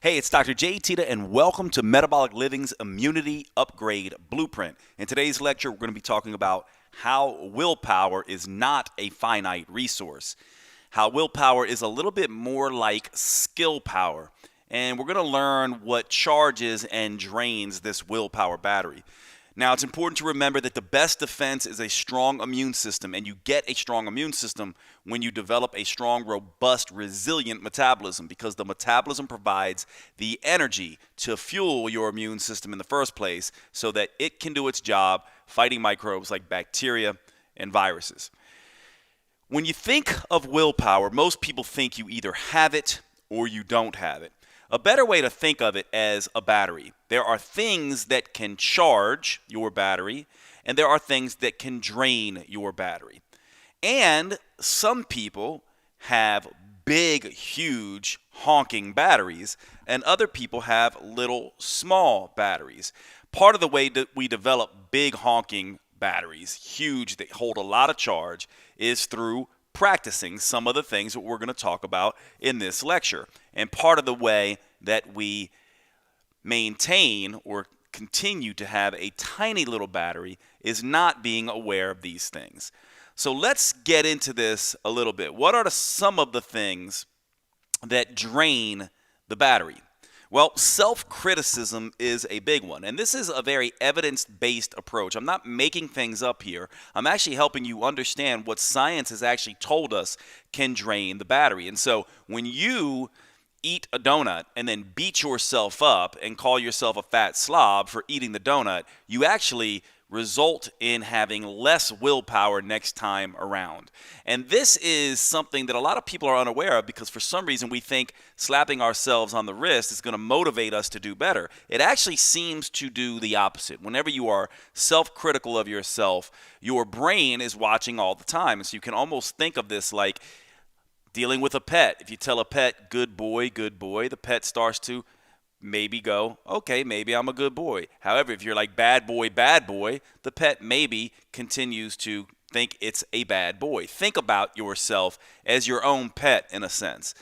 Hey, it's Dr. Jade, Teta, and welcome to Metabolic Living's Immunity Upgrade Blueprint. In today's lecture, we're going to be talking about how willpower is not a finite resource. How willpower is a little bit more like skill power. And we're going to learn what charges and drains this willpower battery. Now, it's important to remember that the best defense is a strong immune system, and you get a strong immune system when you develop a strong, robust, resilient metabolism, because the metabolism provides the energy to fuel your immune system in the first place so that it can do its job fighting microbes like bacteria and viruses. When you think of willpower, most people think you either have it or you don't have it. A better way to think of it as a battery. There are things that can charge your battery, and there are things that can drain your battery. And some people have big, huge, honking batteries, and other people have little, small batteries. Part of the way that we develop big, honking batteries, huge, that hold a lot of charge, is through practicing some of the things that we're going to talk about in this lecture. And part of the way that we maintain or continue to have a tiny little battery is not being aware of these things. So let's get into this a little bit. What are some of the things that drain the battery? Well, self-criticism is a big one, and this is a very evidence-based approach. I'm not making things up here. I'm actually helping you understand what science has actually told us can drain the battery. And so when you eat a donut and then beat yourself up and call yourself a fat slob for eating the donut, you actually result in having less willpower next time around. And this is something that a lot of people are unaware of, because for some reason we think slapping ourselves on the wrist is going to motivate us to do better. It actually seems to do the opposite. Whenever you are self-critical of yourself, your brain is watching all the time. And so you can almost think of this like dealing with a pet. If you tell a pet, good boy, the pet starts to maybe go, okay, maybe I'm a good boy. However, if you're like bad boy, the pet maybe continues to think it's a bad boy. Think about yourself as your own pet in a sense,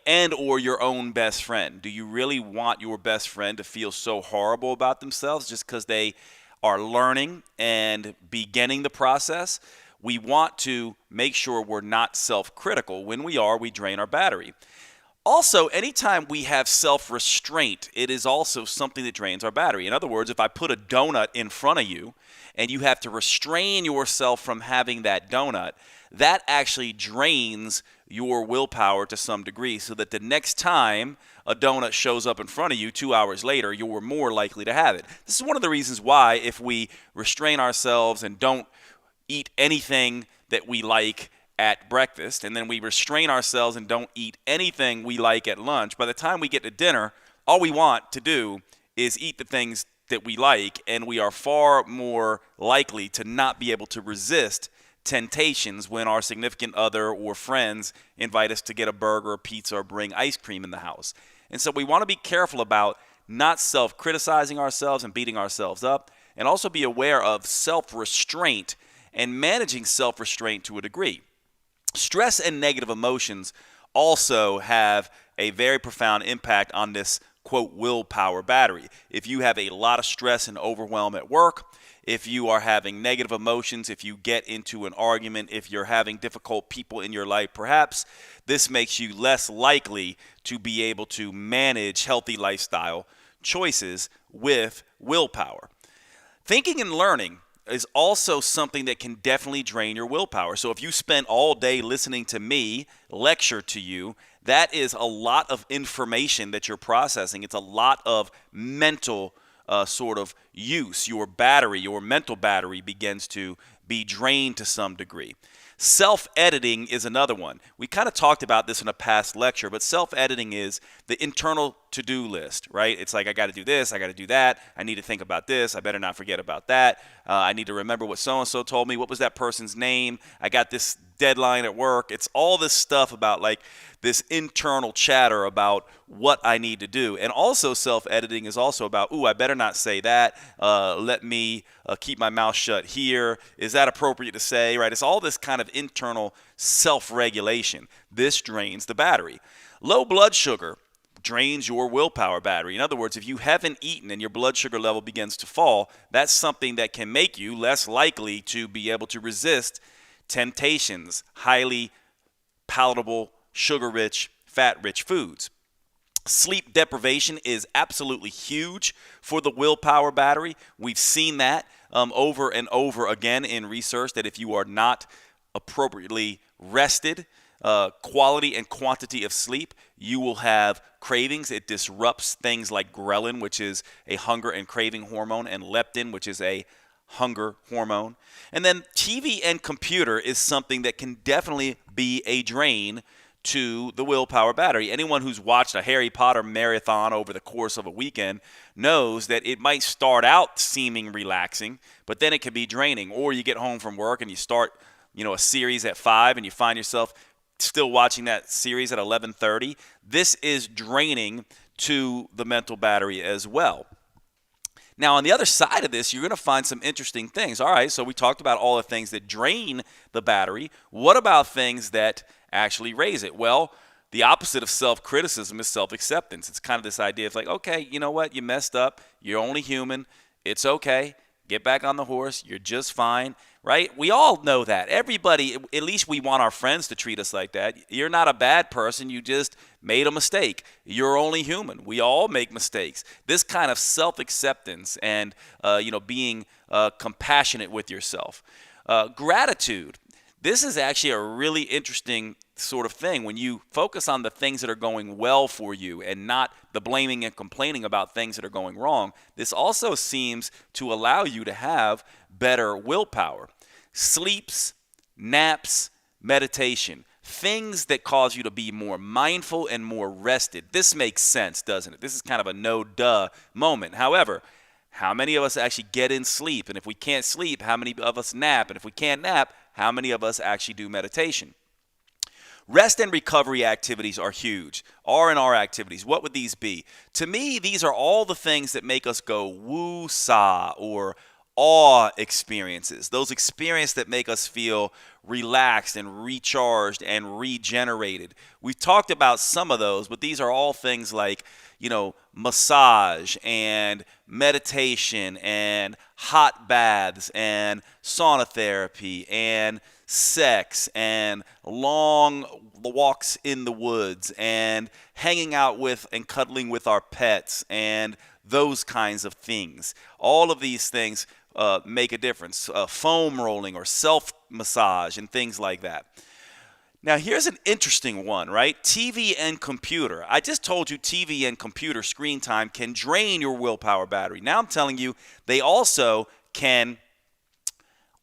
and or your own best friend. Do you really want your best friend to feel so horrible about themselves just because they are learning and beginning the process? We want to make sure we're not self-critical. When we are, we drain our battery. Also, anytime we have self-restraint, it is also something that drains our battery. In other words, if I put a donut in front of you and you have to restrain yourself from having that donut, that actually drains your willpower to some degree, so that the next time a donut shows up in front of you 2 hours later, you're more likely to have it. This is one of the reasons why, if we restrain ourselves and don't eat anything that we like at breakfast, and then we restrain ourselves and don't eat anything we like at lunch, by the time we get to dinner, all we want to do is eat the things that we like, and we are far more likely to not be able to resist temptations when our significant other or friends invite us to get a burger or pizza or bring ice cream in the house. And so we want to be careful about not self-criticizing ourselves and beating ourselves up, and also be aware of self-restraint and managing self-restraint to a degree. Stress and negative emotions also have a very profound impact on this, quote, willpower battery. If you have a lot of stress and overwhelm at work, if you are having negative emotions, if you get into an argument, if you're having difficult people in your life, perhaps this makes you less likely to be able to manage healthy lifestyle choices with willpower. Thinking and learning is also something that can definitely drain your willpower. So if you spend all day listening to me lecture to you, that is a lot of information that you're processing. It's a lot of mental sort of use. Your battery, your mental battery, begins to be drained to some degree. Self-editing is another one. We kind of talked about this in a past lecture, but self-editing is the internal to-do list, right? It's like, I got to do this, I got to do that, I need to think about this, I better not forget about that, I need to remember what so-and-so told me, what was that person's name, I got this deadline at work. It's all this stuff about like this internal chatter about what I need to do. And also self-editing is also about, ooh, I better not say that. Let me keep my mouth shut here. Is that appropriate to say, right? It's all this kind of internal self-regulation. This drains the battery. Low blood sugar drains your willpower battery. In other words, if you haven't eaten and your blood sugar level begins to fall, that's something that can make you less likely to be able to resist temptations, highly palatable, sugar-rich, fat-rich foods. Sleep deprivation is absolutely huge for the willpower battery. We've seen that over and over again in research, that if you are not appropriately rested, quality and quantity of sleep, you will have cravings. It disrupts things like ghrelin, which is a hunger and craving hormone, and leptin, which is a hunger hormone. And then TV and computer is something that can definitely be a drain to the willpower battery. Anyone who's watched a Harry Potter marathon over the course of a weekend knows that it might start out seeming relaxing, but then it can be draining. Or you get home from work and you start, a series at 5 and you find yourself still watching that series at 11:30. This is draining to the mental battery as well. Now, on the other side of this, you're going to find some interesting things. All right, so we talked about all the things that drain the battery. What about things that actually raise it? Well, the opposite of self-criticism is self-acceptance. It's kind of this idea of like, okay, you know what? You messed up. You're only human. It's okay. Get back on the horse. You're just fine, right? We all know that. Everybody, at least we want our friends to treat us like that. You're not a bad person. You just made a mistake. You're only human. We all make mistakes. This kind of self-acceptance and, being compassionate with yourself. Gratitude. This is actually a really interesting sort of thing when you focus on the things that are going well for you and not the blaming and complaining about things that are going wrong. This also seems to allow you to have better willpower. Sleeps, naps, meditation, things that cause you to be more mindful and more rested. This makes sense, doesn't it? This is kind of a no-duh moment. However, how many of us actually get in sleep? And if we can't sleep, how many of us nap? And if we can't nap, how many of us actually do meditation? Rest and recovery activities are huge. R&R activities, what would these be? To me, these are all the things that make us go woo-saw or awe experiences. Those experiences that make us feel relaxed and recharged and regenerated. We've talked about some of those, but these are all things like, massage and meditation and hot baths and sauna therapy and sex and long walks in the woods and hanging out with and cuddling with our pets and those kinds of things. All of these things make a difference. Foam rolling or self-massage and things like that. Now, here's an interesting one, right? TV and computer. I just told you TV and computer screen time can drain your willpower battery. Now I'm telling you they also can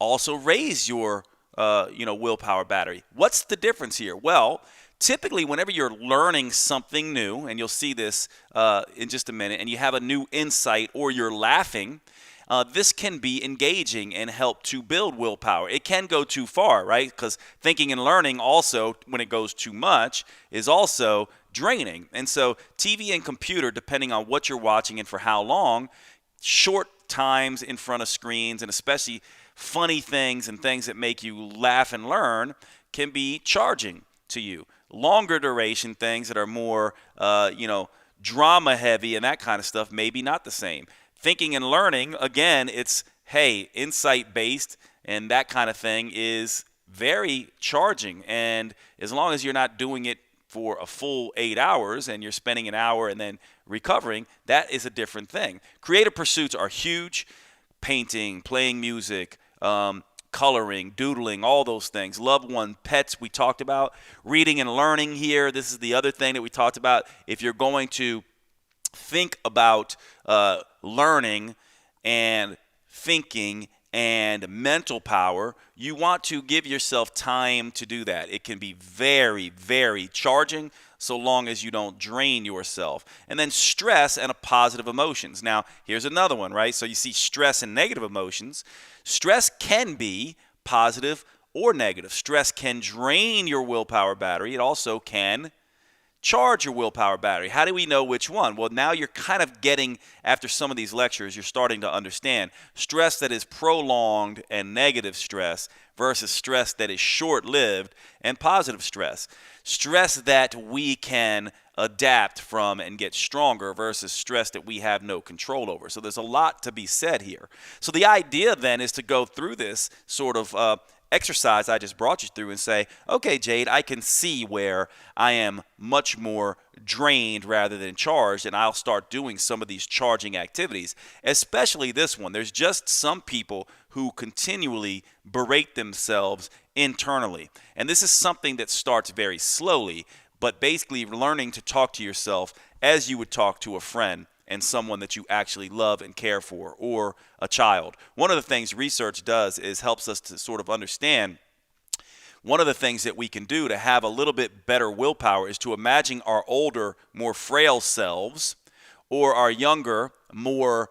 raise your willpower battery. What's the difference here? Well, typically whenever you're learning something new, and you'll see this in just a minute, and you have a new insight or you're laughing, this can be engaging and help to build willpower. It can go too far, right? Because thinking and learning also, when it goes too much, is also draining. And so TV and computer, depending on what you're watching and for how long, short times in front of screens, and especially funny things and things that make you laugh and learn, can be charging to you. Longer duration things that are more, drama heavy and that kind of stuff, maybe not the same. Thinking and learning, again, it's, insight-based, and that kind of thing is very charging. And as long as you're not doing it for a full 8 hours and you're spending an hour and then recovering, that is a different thing. Creative pursuits are huge. Painting, playing music, coloring, doodling, all those things. Loved one, pets, we talked about. Reading and learning here. This is the other thing that we talked about. If you're going to think about learning and thinking and mental power, you want to give yourself time to do that. It can be very, very charging so long as you don't drain yourself. And then stress and positive emotions. Now, here's another one, right? So you see stress and negative emotions. Stress can be positive or negative. Stress can drain your willpower battery. It also can charge your willpower battery. How do we know which one? Well, now you're kind of getting, after some of these lectures, you're starting to understand stress that is prolonged and negative stress versus stress that is short-lived and positive stress. Stress that we can adapt from and get stronger versus stress that we have no control over. So there's a lot to be said here. So the idea then is to go through this sort of exercise I just brought you through and say, okay, Jade, I can see where I am much more drained rather than charged, and I'll start doing some of these charging activities, especially this one. There's just some people who continually berate themselves internally. And this is something that starts very slowly, but basically learning to talk to yourself as you would talk to a friend and someone that you actually love and care for, or a child. One of the things research does is helps us to sort of understand one of the things that we can do to have a little bit better willpower is to imagine our older, more frail selves or our younger, more,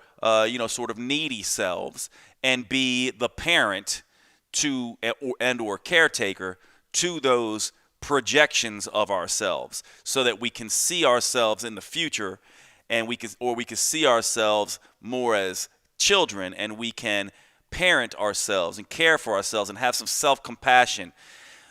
sort of needy selves, and be the parent to and or caretaker to those projections of ourselves, so that we can see ourselves in the future, and we can see ourselves more as children, and we can parent ourselves and care for ourselves and have some self-compassion.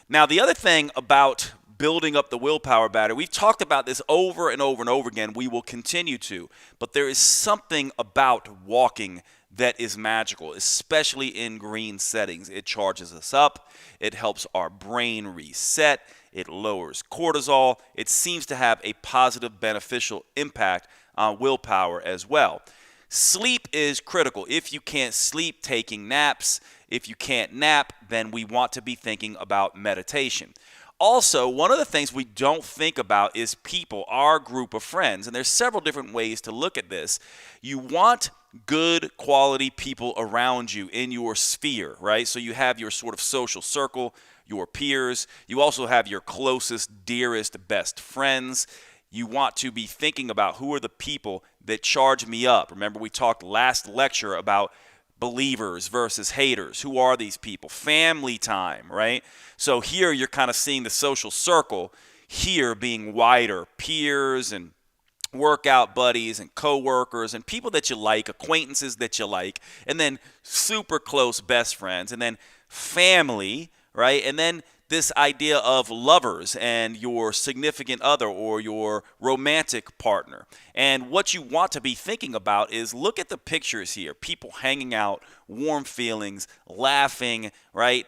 Now, the other thing about building up the willpower battery, we've talked about this over and over and over again. We will continue to, but there is something about walking that is magical, especially in green settings. It charges us up. It helps our brain reset. It lowers cortisol. It seems to have a positive, beneficial impact on willpower as well. Sleep is critical. If you can't sleep, taking naps. If you can't nap, then we want to be thinking about meditation. Also, one of the things we don't think about is people, our group of friends. And there's several different ways to look at this. You want good quality people around you in your sphere, right? So you have your sort of social circle, your peers. You also have your closest, dearest, best friends. You want to be thinking about who are the people that charge me up. Remember, we talked last lecture about believers versus haters. Who are these people? Family time, right? So here you're kind of seeing the social circle here being wider. Peers and workout buddies and coworkers and people that you like, acquaintances that you like, and then super close best friends, and then family, right? And then this idea of lovers and your significant other or your romantic partner. And what you want to be thinking about is look at the pictures here. People hanging out, warm feelings, laughing, right?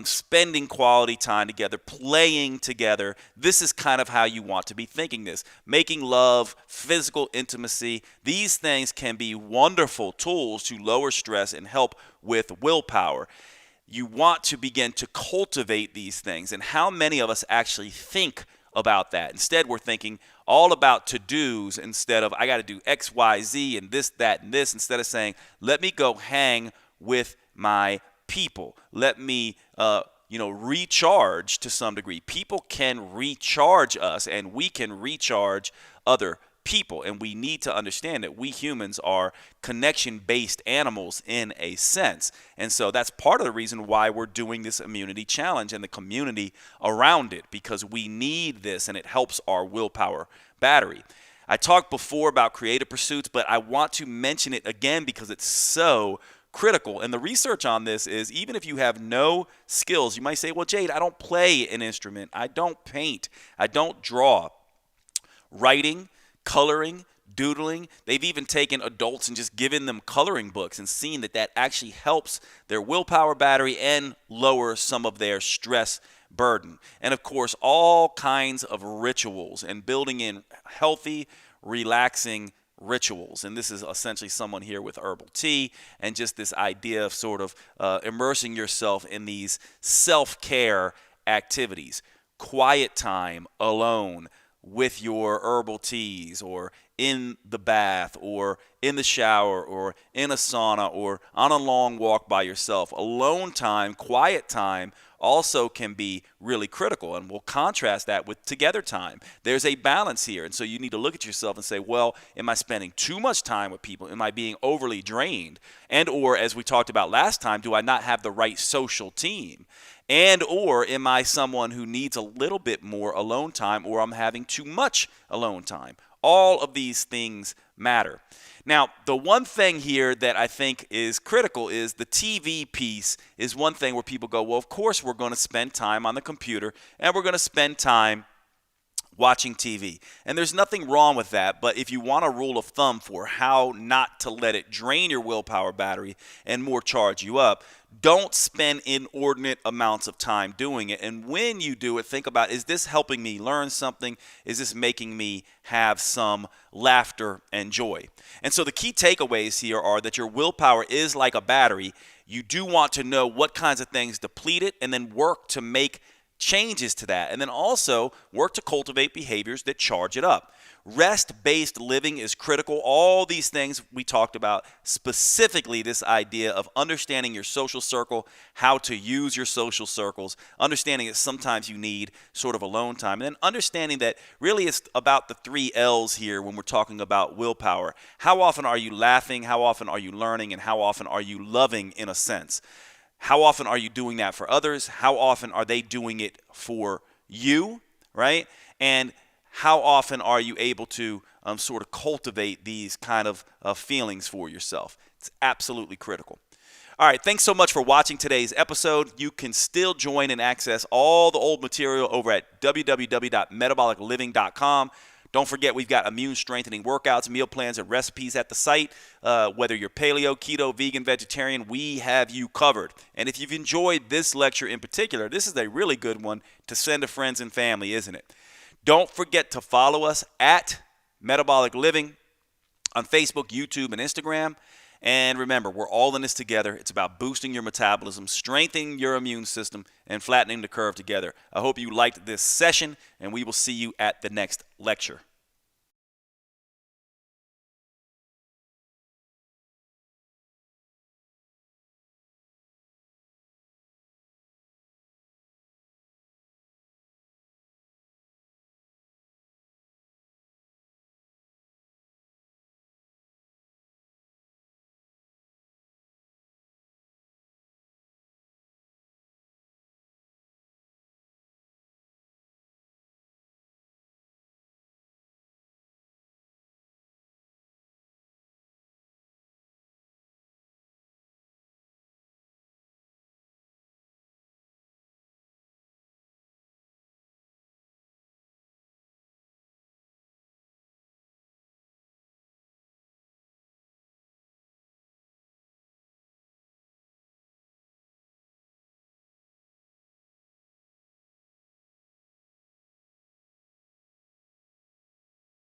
Spending quality time together, playing together. This is kind of how you want to be thinking this. Making love, physical intimacy. These things can be wonderful tools to lower stress and help with willpower. You want to begin to cultivate these things. And how many of us actually think about that? Instead, we're thinking all about to-dos instead of I got to do X, Y, Z, and this, that, and this, instead of saying, let me go hang with my people. Let me, recharge to some degree. People can recharge us, and we can recharge other people. And we need to understand that we humans are connection-based animals in a sense. And so that's part of the reason why we're doing this immunity challenge and the community around it, because we need this and it helps our willpower battery. I talked before about creative pursuits, but I want to mention it again because it's so critical. And the research on this is even if you have no skills, you might say, well, Jade, I don't play an instrument. I don't paint. I don't draw. Writing, coloring, doodling. They've even taken adults and just given them coloring books and seen that that actually helps their willpower battery and lower some of their stress burden. And of course, all kinds of rituals and building in healthy, relaxing rituals. And this is essentially someone here with herbal tea and just this idea of sort of immersing yourself in these self-care activities. Quiet time alone with your herbal teas, or in the bath, or in the shower, or in a sauna, or on a long walk by yourself. Alone time, quiet time also can be really critical, and we'll contrast that with together time. There's a balance here, and so you need to look at yourself and say, well, am I spending too much time with people? Am I being overly drained? And or, as we talked about last time, do I not have the right social team? And or am I someone who needs a little bit more alone time, or I'm having too much alone time? All of these things matter. Now, the one thing here that I think is critical is the TV piece is one thing where people go, well, of course we're going to spend time on the computer and we're going to spend time watching TV. And there's nothing wrong with that, but if you want a rule of thumb for how not to let it drain your willpower battery and more charge you up, don't spend inordinate amounts of time doing it. And when you do it, think about, is this helping me learn something? Is this making me have some laughter and joy? And so the key takeaways here are that your willpower is like a battery. You do want to know what kinds of things deplete it and then work to make changes to that, and then also work to cultivate behaviors that charge it up. Rest-based living is critical. All these things we talked about, specifically this idea of understanding your social circle, how to use your social circles, understanding that sometimes you need sort of alone time, and then understanding that really it's about the 3 L's here when we're talking about willpower. How often are you laughing? How often are you learning? And how often are you loving in a sense? How often are you doing that for others? How often are they doing it for you, right? And how often are you able to sort of cultivate these kind of feelings for yourself? It's absolutely critical. All right, thanks so much for watching today's episode. You can still join and access all the old material over at www.metabolicliving.com. Don't forget, we've got immune strengthening workouts, meal plans, and recipes at the site. Whether you're paleo, keto, vegan, vegetarian, we have you covered. And if you've enjoyed this lecture in particular, this is a really good one to send to friends and family, isn't it? Don't forget to follow us at Metabolic Living on Facebook, YouTube, and Instagram. And remember, we're all in this together. It's about boosting your metabolism, strengthening your immune system, and flattening the curve together. I hope you liked this session, and we will see you at the next lecture.